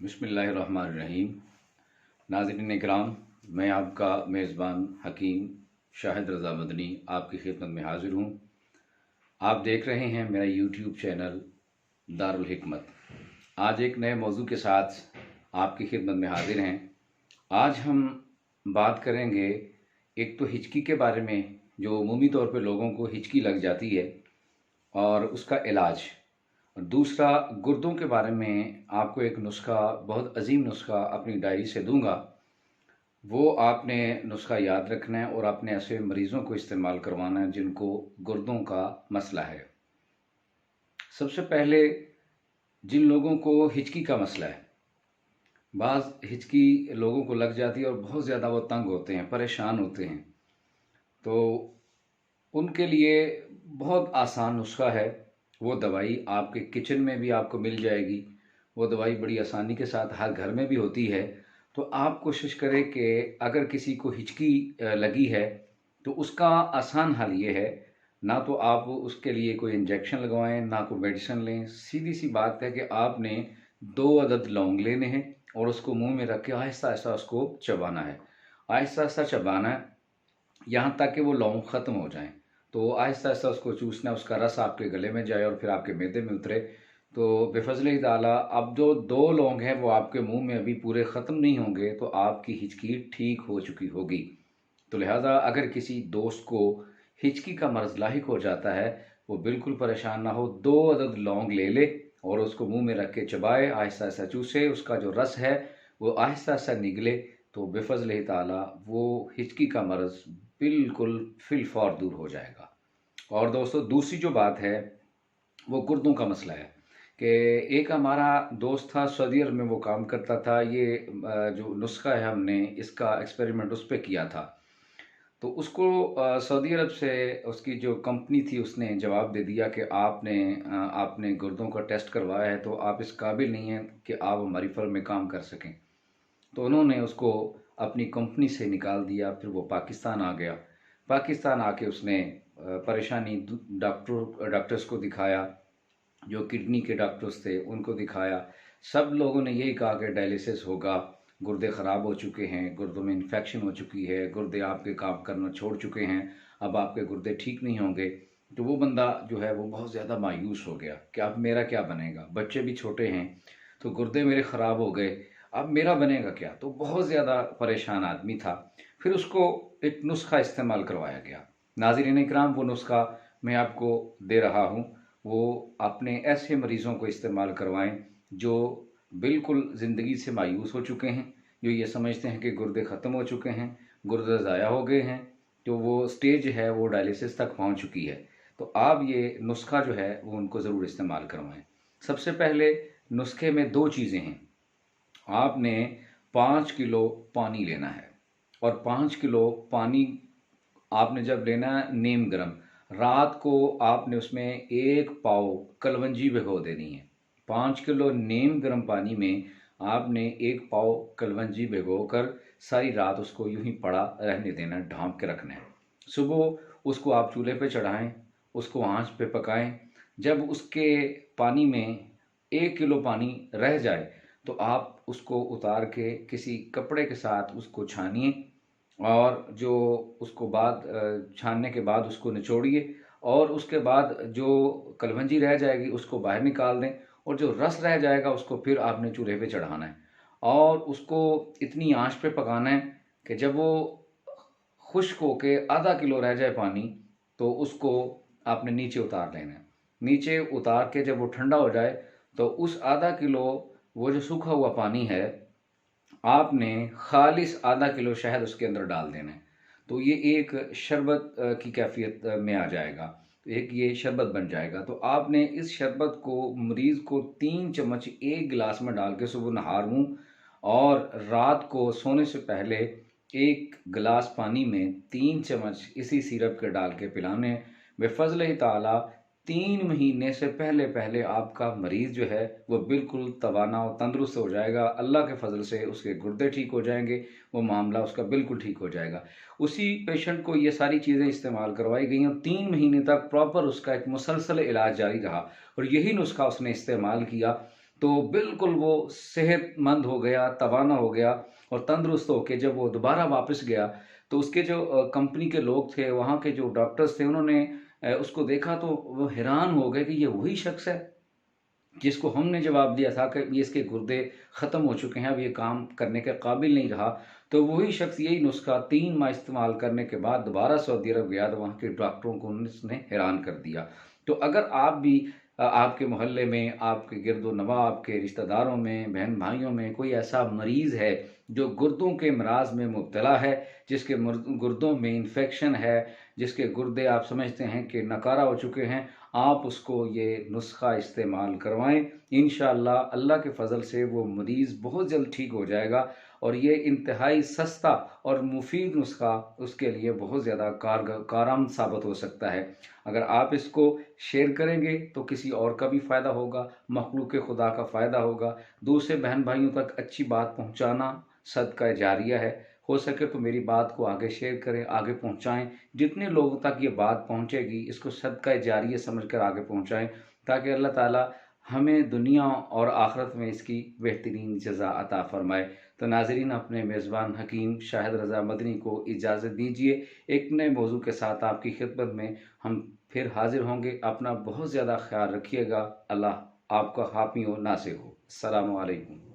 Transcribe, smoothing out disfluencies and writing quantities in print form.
बिस्मिल्लाहिर्रहमानिर्रहीम। नाज़रीन इकराम, मैं आपका मेज़बान हकीम शाहिद रज़ा मदनी आपकी खिदमत में हाज़िर हूँ। आप देख रहे हैं मेरा यूट्यूब चैनल दारुल हिकमत। आज एक नए मौजू के साथ आपकी खिदमत में हाज़िर हैं। आज हम बात करेंगे एक तो हिचकी के बारे में, जो अमूमी तौर पे लोगों को हिचकी लग जाती है और उसका इलाज, और दूसरा गुर्दों के बारे में आपको एक नुस्खा, बहुत अजीम नुस्खा अपनी डायरी से दूंगा। वो आपने नुस्खा याद रखना है और अपने ऐसे मरीज़ों को इस्तेमाल करवाना है जिनको गुर्दों का मसला है। सबसे पहले जिन लोगों को हिचकी का मसला है, बाज़ हिचकी लोगों को लग जाती है और बहुत ज़्यादा वो तंग होते हैं, परेशान होते हैं, तो उनके लिए बहुत आसान नुस्खा है। वो दवाई आपके किचन में भी आपको मिल जाएगी। वो दवाई बड़ी आसानी के साथ हर घर में भी होती है। तो आप कोशिश करें कि अगर किसी को हिचकी लगी है तो उसका आसान हल ये है, ना तो आप उसके लिए कोई इंजेक्शन लगवाएं, ना कोई मेडिसिन लें। सीधी सी बात है कि आपने 2 अदद लौंग लेने हैं और उसको मुंह में रख के आहिस्ता आहिस्ता उसको चबाना है। आहिस्ता आहिस्ता चबाना है यहाँ तक कि वो लौंग ख़त्म हो जाएं। तो आहिस्ता आहिस्ता उसको चूसना, उसका रस आपके गले में जाए और फिर आपके मैदे में उतरे। तो बेफजल ताला अब जो 2 लौंग हैं वो आपके मुंह में अभी पूरे ख़त्म नहीं होंगे, तो आपकी हिचकी ठीक हो चुकी होगी। तो लिहाजा अगर किसी दोस्त को हिचकी का मर्ज़ लाहिक हो जाता है, वो बिल्कुल परेशान ना हो, 2 अदद लौंग ले ले और उसको मुंह में रख के चबाए, आहिस्ता आहिस्ता चूसे, उसका जो रस है वो आहिस्ता आहिस्ता निगले, तो बेफजल ताला वो हिचकी का मर्ज़ बिल्कुल फिलफौर दूर हो जाएगा। और दोस्तों, दूसरी जो बात है वो गुर्दों का मसला है कि एक हमारा दोस्त था, सऊदी अरब में वो काम करता था। ये जो नुस्खा है हमने इसका एक्सपेरिमेंट उस पर किया था। तो उसको सऊदी अरब से उसकी जो कंपनी थी उसने जवाब दे दिया कि आपने गुर्दों का टेस्ट करवाया है तो आप इस काबिल नहीं हैं कि आप हमारी फर्म में काम कर सकें। तो उन्होंने उसको अपनी कंपनी से निकाल दिया। फिर वो पाकिस्तान आ गया। पाकिस्तान आके उसने परेशानी डॉक्टर्स को दिखाया, जो किडनी के डॉक्टर्स थे उनको दिखाया। सब लोगों ने यही कहा कि डायलिसिस होगा, गुर्दे ख़राब हो चुके हैं, गुर्दों में इन्फेक्शन हो चुकी है, गुर्दे आपके काम करना छोड़ चुके हैं, अब आपके गुर्दे ठीक नहीं होंगे। तो वो बंदा जो है वो बहुत ज़्यादा मायूस हो गया कि अब मेरा क्या बनेगा, बच्चे भी छोटे हैं, तो गुर्दे मेरे ख़राब हो गए, अब मेरा बनेगा क्या। तो बहुत ज़्यादा परेशान आदमी था। फिर उसको एक नुस्खा इस्तेमाल करवाया गया। नाज़रीन इकराम, वो नुस्खा मैं आपको दे रहा हूँ। वो अपने ऐसे मरीज़ों को इस्तेमाल करवाएं जो बिल्कुल ज़िंदगी से मायूस हो चुके हैं, जो ये समझते हैं कि गुर्दे ख़त्म हो चुके हैं, गुर्दे ज़ाया हो गए हैं, तो वो स्टेज है वो डायलिसिस तक पहुंच चुकी है। तो आप ये नुस्खा जो है वो उनको ज़रूर इस्तेमाल करवाएं। सबसे पहले नुस्खे में 2 चीज़ें हैं। आपने 5 किलो पानी लेना है और 5 किलो पानी आपने जब लेना है नीम गर्म, रात को आपने उसमें 1 पाव कलवंजी भिगो देनी है। 5 किलो नीम गर्म पानी में आपने 1 पाव कलवंजी भिगो कर सारी रात उसको यूं ही पड़ा रहने देना, ढांप के रखना है। सुबह उसको आप चूल्हे पे चढ़ाएं, उसको आंच पे पकाएं। जब उसके पानी में 1 किलो पानी रह जाए तो आप उसको उतार के किसी कपड़े के साथ उसको छानिए और जो उसको बाद छानने के बाद उसको निचोड़िए और उसके बाद जो कलवंजी रह जाएगी उसको बाहर निकाल दें और जो रस रह जाएगा उसको फिर आपने चूल्हे पे चढ़ाना है और उसको इतनी आंच पे पकाना है कि जब वो खुश्क होके आधा किलो रह जाए पानी तो उसको आपने नीचे उतार लेना है। नीचे उतार के जब वो ठंडा हो जाए तो उस आधा किलो, वो जो सूखा हुआ पानी है, आपने खालिस आधा किलो शहद उसके अंदर डाल देना है। तो ये एक शरबत की कैफियत में आ जाएगा। तो एक ये शरबत बन जाएगा। तो आपने इस शरबत को मरीज़ को 3 चम्मच 1 गिलास में डाल के सुबह नहा लूँ और रात को सोने से पहले 1 गिलास पानी में 3 चम्मच इसी सिरप के डाल के पिलाने। बेफज़ल ताला 3 महीने से पहले पहले आपका मरीज़ जो है वो बिल्कुल तवाना और तंदुरुस्त हो जाएगा। अल्लाह के फजल से उसके गुर्दे ठीक हो जाएंगे, वो मामला उसका बिल्कुल ठीक हो जाएगा। उसी पेशेंट को ये सारी चीज़ें इस्तेमाल करवाई गई और 3 महीने तक प्रॉपर उसका एक मुसलसल इलाज जारी रहा और यही नुस्खा उसने इस्तेमाल किया। तो बिल्कुल वो सेहतमंद हो गया, तवाना हो गया और तंदुरुस्त होके जब वो दोबारा वापस गया, तो उसके जो कंपनी के लोग थे, वहाँ के जो डॉक्टर्स थे, उन्होंने उसको देखा तो वो हैरान हो गए कि ये वही शख्स है जिसको हमने जवाब दिया था कि ये इसके गुर्दे ख़त्म हो चुके हैं, अब ये काम करने के काबिल नहीं रहा। तो वही शख्स यही नुस्खा 3 माह इस्तेमाल करने के बाद दोबारा सऊदी अरब गया, तो वहाँ के डॉक्टरों को उसने हैरान कर दिया। तो अगर आप भी आपके मोहल्ले में, आपके गिरदो-नवा, आपके रिश्तेदारों में, बहन-भाइयों में कोई ऐसा मरीज़ है जो गुर्दों के अमराज़ में मुब्तला है, जिसके गुर्दों में इन्फेक्शन है, जिसके गुर्दे आप समझते हैं कि नकारा हो चुके हैं, आप उसको ये नुस्खा इस्तेमाल करवाएं। इंशाअल्लाह अल्लाह के फ़ज़ल से वो मरीज़ बहुत जल्द ठीक हो जाएगा और ये इंतहाई सस्ता और मुफीद नुस्खा उसके लिए बहुत ज़्यादा कारआमद साबित हो सकता है। अगर आप इसको शेयर करेंगे तो किसी और का भी फ़ायदा होगा, मखलूक खुदा का फ़ायदा होगा। दूसरे बहन भाइयों तक अच्छी बात पहुँचाना सदका जारिया है। हो सके तो मेरी बात को आगे शेयर करें, आगे पहुँचाएँ। जितने लोगों तक ये बात पहुँचेगी, इसको सदका जारिया समझकर आगे पहुँचाएँ, ताकि अल्लाह ताला हमें दुनिया और आखिरत में इसकी बेहतरीन जज़ा अता फ़रमाए। तो नाज़रीन, अपने मेज़बान हकीम शाहिद रज़ा मदनी को इजाज़त दीजिए। एक नए मौजू के साथ आपकी खिदमत में हम फिर हाज़िर होंगे। अपना बहुत ज़्यादा ख़्याल रखिएगा। अल्लाह आपका हामी हो नासिर हो। अस्सलामु अलैकुम।